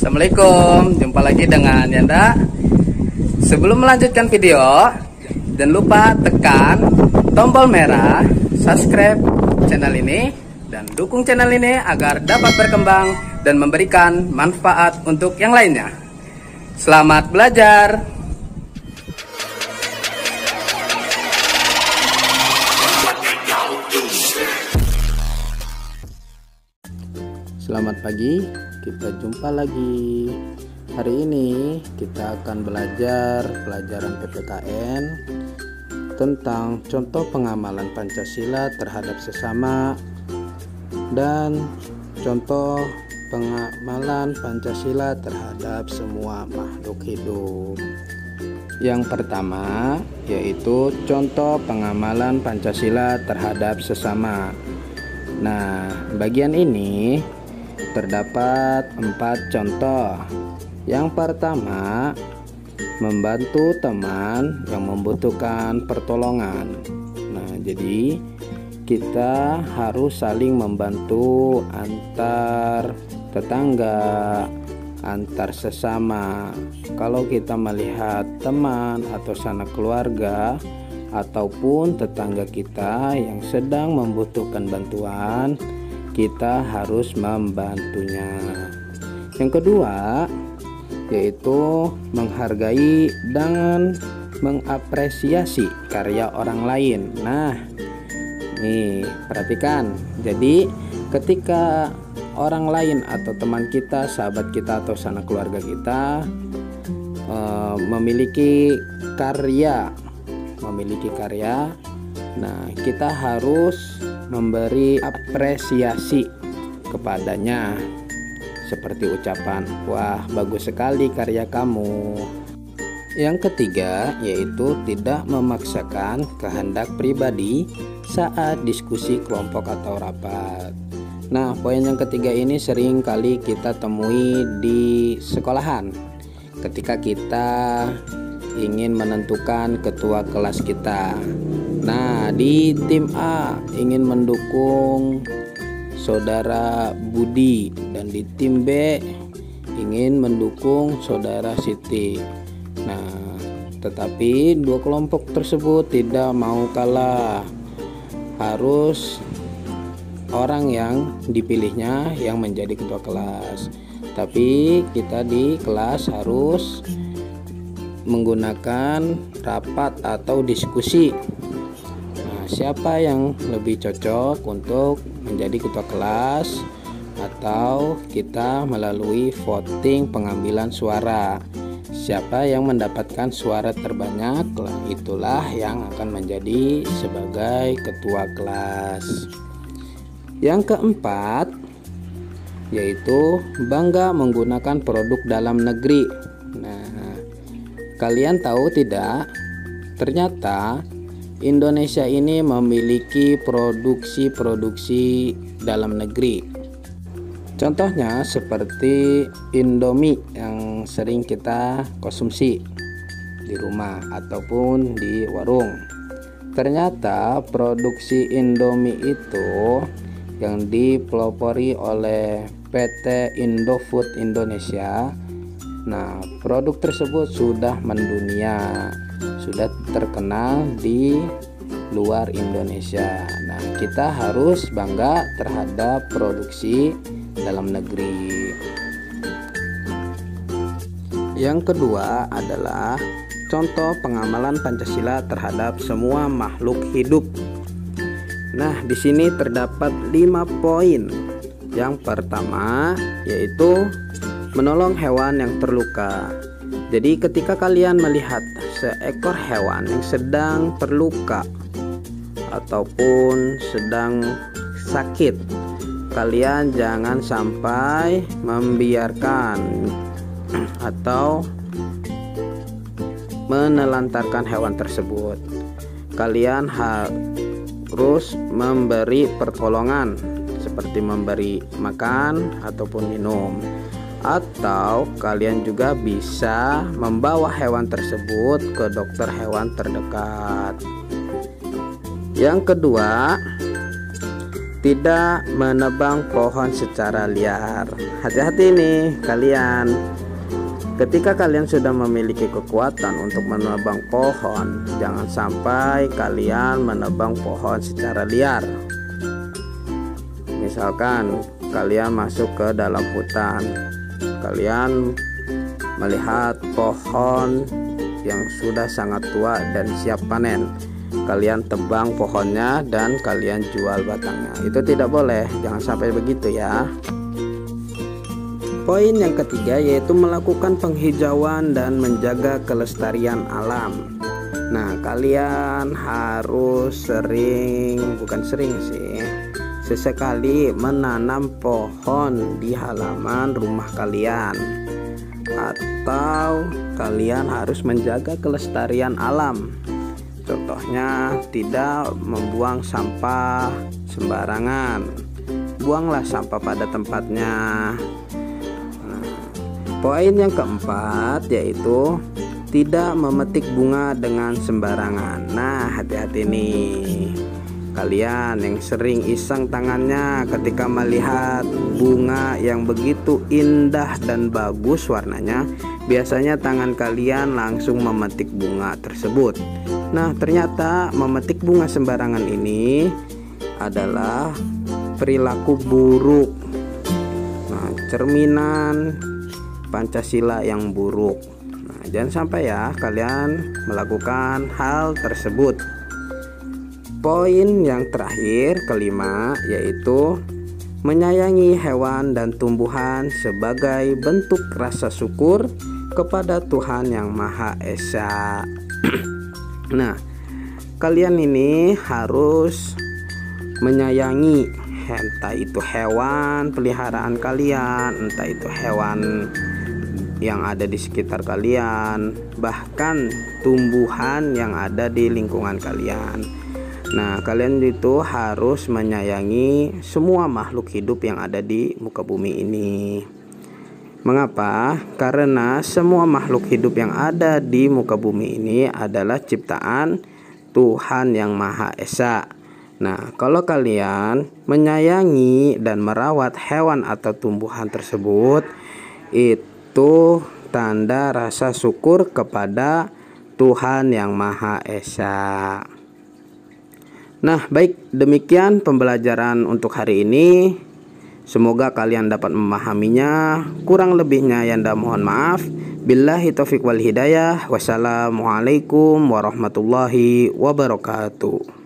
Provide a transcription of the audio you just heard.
Assalamualaikum, jumpa lagi dengan Yanda. Sebelum melanjutkan video, jangan lupa tekan tombol merah subscribe channel ini dan dukung channel ini agar dapat berkembang dan memberikan manfaat untuk yang lainnya. Selamat belajar. Selamat pagi, kita jumpa lagi. Hari ini kita akan belajar pelajaran PPKN tentang contoh pengamalan Pancasila terhadap sesama dan contoh pengamalan Pancasila terhadap semua makhluk hidup. Yang pertama yaitu contoh pengamalan Pancasila terhadap sesama. Nah, bagian ini terdapat 4 contoh. Yang pertama, membantu teman yang membutuhkan pertolongan. Nah, jadi kita harus saling membantu antar tetangga, antar sesama. Kalau kita melihat teman atau sanak keluarga ataupun tetangga kita yang sedang membutuhkan bantuan, kita harus membantunya. Yang kedua yaitu menghargai dan mengapresiasi karya orang lain. Nah, nih perhatikan. Jadi ketika orang lain atau teman kita, sahabat kita atau sanak keluarga kita memiliki karya, nah kita harus memberi apresiasi kepadanya seperti ucapan, "Wah, bagus sekali karya kamu." Yang ketiga yaitu tidak memaksakan kehendak pribadi saat diskusi kelompok atau rapat. Nah, poin yang ketiga ini sering kali kita temui di sekolahan ketika kita ingin menentukan ketua kelas kita. Nah, di tim A ingin mendukung saudara Budi dan di tim B ingin mendukung saudara Siti. Nah, tetapi dua kelompok tersebut tidak mau kalah. Harus orang yang dipilihnya yang menjadi ketua kelas. Tapi kita di kelas harus menggunakan rapat atau diskusi. Nah, siapa yang lebih cocok untuk menjadi ketua kelas, atau kita melalui voting pengambilan suara. Siapa yang mendapatkan suara terbanyak, itulah yang akan menjadi sebagai ketua kelas. Yang keempat yaitu bangga menggunakan produk dalam negeri. Nah, kalian tahu tidak? Ternyata Indonesia ini memiliki produksi dalam negeri. Contohnya seperti Indomie yang sering kita konsumsi di rumah ataupun di warung. Ternyata produksi Indomie itu yang dipelopori oleh PT Indofood Indonesia. Nah, produk tersebut sudah mendunia, sudah terkenal di luar Indonesia. Nah, kita harus bangga terhadap produksi dalam negeri. Yang kedua adalah contoh pengamalan Pancasila terhadap semua makhluk hidup. Nah, di sini terdapat 5 poin. Yang pertama yaitu menolong hewan yang terluka. Jadi ketika kalian melihat seekor hewan yang sedang terluka ataupun sedang sakit, kalian jangan sampai membiarkan atau menelantarkan hewan tersebut. Kalian harus memberi pertolongan seperti memberi makan ataupun minum. Atau kalian juga bisa membawa hewan tersebut ke dokter hewan terdekat. Yang kedua, tidak menebang pohon secara liar. Hati-hati nih kalian. Ketika kalian sudah memiliki kekuatan untuk menebang pohon, jangan sampai kalian menebang pohon secara liar. Misalkan kalian masuk ke dalam hutan, kalian melihat pohon yang sudah sangat tua dan siap panen, kalian tebang pohonnya dan kalian jual batangnya. Itu tidak boleh, jangan sampai begitu ya. Poin yang ketiga yaitu melakukan penghijauan dan menjaga kelestarian alam. Nah, kalian harus sesekali menanam pohon di halaman rumah kalian, atau kalian harus menjaga kelestarian alam. Contohnya, tidak membuang sampah sembarangan. Buanglah sampah pada tempatnya. Poin yang keempat yaitu tidak memetik bunga dengan sembarangan. Nah, hati-hati nih kalian yang sering iseng tangannya ketika melihat bunga yang begitu indah dan bagus warnanya. Biasanya tangan kalian langsung memetik bunga tersebut. Nah, ternyata memetik bunga sembarangan ini adalah perilaku buruk. Nah, cerminan Pancasila yang buruk. Nah, jangan sampai ya kalian melakukan hal tersebut. Poin yang terakhir, kelima, yaitu menyayangi hewan dan tumbuhan sebagai bentuk rasa syukur kepada Tuhan Yang Maha Esa. Nah, kalian ini harus menyayangi entah itu hewan peliharaan kalian, entah itu hewan yang ada di sekitar kalian, bahkan tumbuhan yang ada di lingkungan kalian. Nah, kalian itu harus menyayangi semua makhluk hidup yang ada di muka bumi ini. Mengapa? Karena semua makhluk hidup yang ada di muka bumi ini adalah ciptaan Tuhan Yang Maha Esa. Nah, kalau kalian menyayangi dan merawat hewan atau tumbuhan tersebut, itu tanda rasa syukur kepada Tuhan Yang Maha Esa. Nah, baik, demikian pembelajaran untuk hari ini. Semoga kalian dapat memahaminya. Kurang lebihnya Yanda mohon maaf. Billahi taufiq wal hidayah. Wassalamualaikum warahmatullahi wabarakatuh.